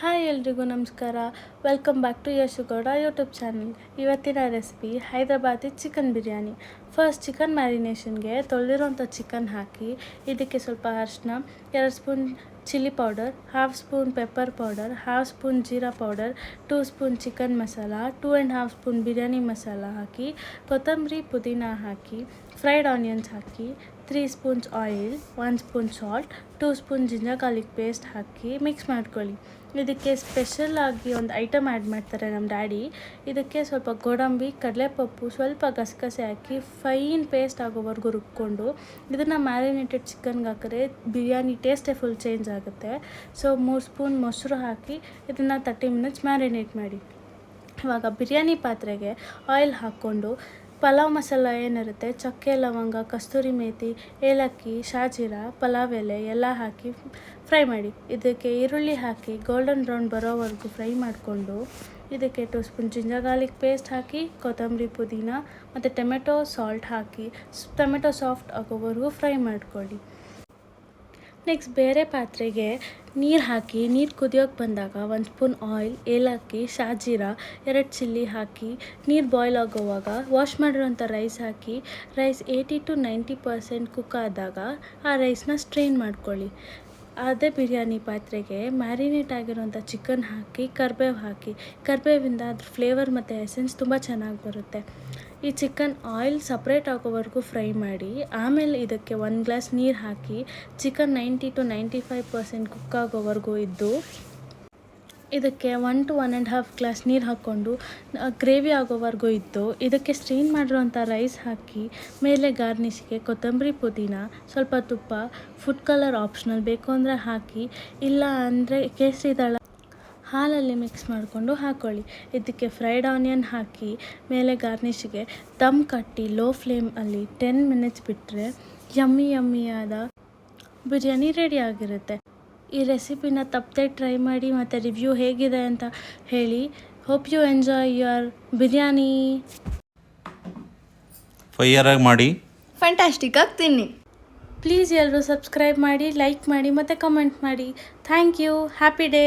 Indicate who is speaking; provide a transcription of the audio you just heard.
Speaker 1: Hi ಎಲ್ರಿಗೂ ನಮಸ್ಕಾರ. Welcome back to Yashu Gowda YouTube channel. ಇವತ್ತಿನ recipe Hyderabadi chicken biryani. First chicken ಮ್ಯಾರಿನೇಷನ್ಗೆ ತೊಳೆದಿರೋಂಥ ಚಿಕನ್ ಹಾಕಿ ಇದಕ್ಕೆ ಸ್ವಲ್ಪ ಅರಿಶಿನ, 2 spoon chilli powder, 1/2 spoon pepper powder, 1/2 spoon jeera powder, 2 spoon chicken masala, 2.5 spoon biryani masala ಹಾಕಿ, ಕೊತ್ತಂಬರಿ ಪುದೀನ ಹಾಕಿ, ಫ್ರೈಡ್ ಆನಿಯನ್ಸ್ ಹಾಕಿ, 3 spoons oil, 1 spoon salt, 2 spoon ginger garlic paste ಹಾಕಿ ಮಿಕ್ಸ್ ಮಾಡ್ಕೊಳ್ಳಿ. ಇದಕ್ಕೆ ಸ್ಪೆಷಲ್ ಆಗಿ ಒಂದು ಐಟಮ್ ಆ್ಯಡ್ ಮಾಡ್ತಾರೆ ನಮ್ಮ ಡ್ಯಾಡಿ. ಇದಕ್ಕೆ ಸ್ವಲ್ಪ ಗೋಡಂಬಿ, ಕಡಲೆಪಪ್ಪು, ಸ್ವಲ್ಪ ಗಸಗಸೆ ಹಾಕಿ ಫೈನ್ ಪೇಸ್ಟ್ ಆಗೋವರೆಗೂ ರುಬ್ಕೊಂಡು ಇದನ್ನು ಮ್ಯಾರಿನೇಟೆಡ್ ಚಿಕನ್ಗೆ ಹಾಕಿದ್ರೆ ಬಿರಿಯಾನಿ ಟೇಸ್ಟೇ ಫುಲ್ ಚೇಂಜ್ ಆಗುತ್ತೆ. ಸೊ 3 ಸ್ಪೂನ್ ಮೊಸರು ಹಾಕಿ ಇದನ್ನು 30 ಮಿನಿಟ್ಸ್ ಮ್ಯಾರಿನೇಟ್ ಮಾಡಿ. ಇವಾಗ ಬಿರಿಯಾನಿ ಪಾತ್ರೆಗೆ ಆಯಿಲ್ ಹಾಕ್ಕೊಂಡು ಪಲಾವ್ ಮಸಾಲ ಏನಿರುತ್ತೆ, ಚಕ್ಕೆ, ಲವಂಗ, ಕಸ್ತೂರಿ ಮೇಥಿ, ಏಲಕ್ಕಿ, ಶಾಜೀರಾ, ಪಲಾವ್ ಎಲೆ ಎಲ್ಲ ಹಾಕಿ ಫ್ರೈ ಮಾಡಿ. ಇದಕ್ಕೆ ಈರುಳ್ಳಿ ಹಾಕಿ ಗೋಲ್ಡನ್ ಬ್ರೌನ್ ಬರೋವರೆಗೂ ಫ್ರೈ ಮಾಡಿಕೊಂಡು ಇದಕ್ಕೆ 2 ಸ್ಪೂನ್ ಜಿಂಜರ್ ಗಾರ್ಲಿಕ್ ಪೇಸ್ಟ್ ಹಾಕಿ, ಕೊತ್ತಂಬರಿ ಪುದೀನ ಮತ್ತು ಟೊಮೆಟೊ ಸಾಲ್ಟ್ ಹಾಕಿ ಟೊಮೆಟೊ ಸಾಫ್ಟ್ ಆಗೋವರೆಗೂ ಫ್ರೈ ಮಾಡ್ಕೊಳ್ಳಿ. ನೆಕ್ಸ್ಟ್ ಬೇರೆ ಪಾತ್ರೆಗೆ ನೀರು ಹಾಕಿ ನೀರು ಕುದಿಯೋಕ್ಕೆ ಬಂದಾಗ 1 ಸ್ಪೂನ್ ಆಯಿಲ್, ಏಲಕ್ಕಿ, ಶಾಜೀರಾ, 2 ಚಿಲ್ಲಿ ಹಾಕಿ ನೀರು ಬಾಯ್ಲ್ ಆಗೋವಾಗ ವಾಶ್ ಮಾಡಿರೋಂಥ ರೈಸ್ ಹಾಕಿ ರೈಸ್ 80 to 90% ಕುಕ್ ಆದಾಗ ಆ ರೈಸ್ನ ಸ್ಟ್ರೈನ್ ಮಾಡ್ಕೊಳ್ಳಿ. ಅದೇ ಬಿರಿಯಾನಿ ಪಾತ್ರೆಗೆ ಮ್ಯಾರಿನೇಟ್ ಆಗಿರೋಂಥ ಚಿಕನ್ ಹಾಕಿ ಕರ್ಬೇವಿಂದ ಅದ್ರ ಫ್ಲೇವರ್ ಮತ್ತು ಎಸೆನ್ಸ್ ತುಂಬ ಚೆನ್ನಾಗಿ ಬರುತ್ತೆ. ಈ ಚಿಕನ್ ಆಯಿಲ್ ಸಪ್ರೇಟ್ ಆಗೋವರೆಗೂ ಫ್ರೈ ಮಾಡಿ ಆಮೇಲೆ ಇದಕ್ಕೆ 1 ಗ್ಲಾಸ್ ನೀರು ಹಾಕಿ ಚಿಕನ್ 90 to 95% ಕುಕ್ ಆಗೋವರೆಗೂ ಇದ್ದು ಇದಕ್ಕೆ 1 to 1.5 ಗ್ಲಾಸ್ ನೀರು ಹಾಕ್ಕೊಂಡು ಗ್ರೇವಿ ಆಗೋವರೆಗೂ ಇದ್ದು ಇದಕ್ಕೆ ಸ್ಟ್ರೈನ್ ಮಾಡಿರೋಂಥ ರೈಸ್ ಹಾಕಿ ಮೇಲೆ ಗಾರ್ನಿಷ್ಗೆ ಕೊತ್ತಂಬರಿ ಪುದೀನ, ಸ್ವಲ್ಪ ತುಪ್ಪ, ಫುಡ್ ಕಲರ್ ಆಪ್ಷನಲ್ ಬೇಕು ಅಂದರೆ ಹಾಕಿ, ಇಲ್ಲ ಅಂದರೆ ಕೇಸರಿ ದಳ ಹಾಲಲ್ಲಿ ಮಿಕ್ಸ್ ಮಾಡಿಕೊಂಡು ಹಾಕ್ಕೊಳ್ಳಿ. ಇದಕ್ಕೆ ಫ್ರೈಡ್ ಆನಿಯನ್ ಹಾಕಿ ಮೇಲೆ ಗಾರ್ನಿಷ್ಗೆ ದಮ್ ಕಟ್ಟಿ ಲೋ ಫ್ಲೇಮಲ್ಲಿ 10 ಮಿನಿಟ್ಸ್ ಬಿಟ್ಟರೆ ಯಮ್ಮಿಯಾದ ಬಿರಿಯಾನಿ ರೆಡಿ ಆಗಿರುತ್ತೆ. ಈ ರೆಸಿಪಿನ ತಪ್ಪದೆ ಟ್ರೈ ಮಾಡಿ ಮತ್ತು ರಿವ್ಯೂ ಹೇಗಿದೆ ಅಂತ ಹೇಳಿ. Hope you enjoy your biryani.
Speaker 2: ಫೈಯರಾಗಿ ಮಾಡಿ,
Speaker 3: ಫ್ಯಾಂಟಾಸ್ಟಿಕ್ ಆಗಿ ತಿನ್ನಿ.
Speaker 1: ಪ್ಲೀಸ್ ಎಲ್ಲರೂ ಸಬ್ಸ್ಕ್ರೈಬ್ ಮಾಡಿ, ಲೈಕ್ ಮಾಡಿ ಮತ್ತು ಕಮೆಂಟ್ ಮಾಡಿ. Thank you. Happy day.